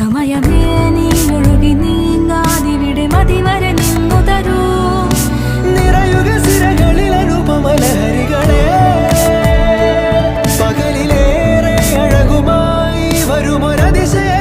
സമയമേ നീ ഒഴുകി നീങ്ങാതിവിടെ മതിവരെ നിന്നു തരൂ. നിറയുക സിരകളിൽ അനുപമലഹരികളെ, പകലിലേറെ അഴകുമായി വരുമൊരതിശയ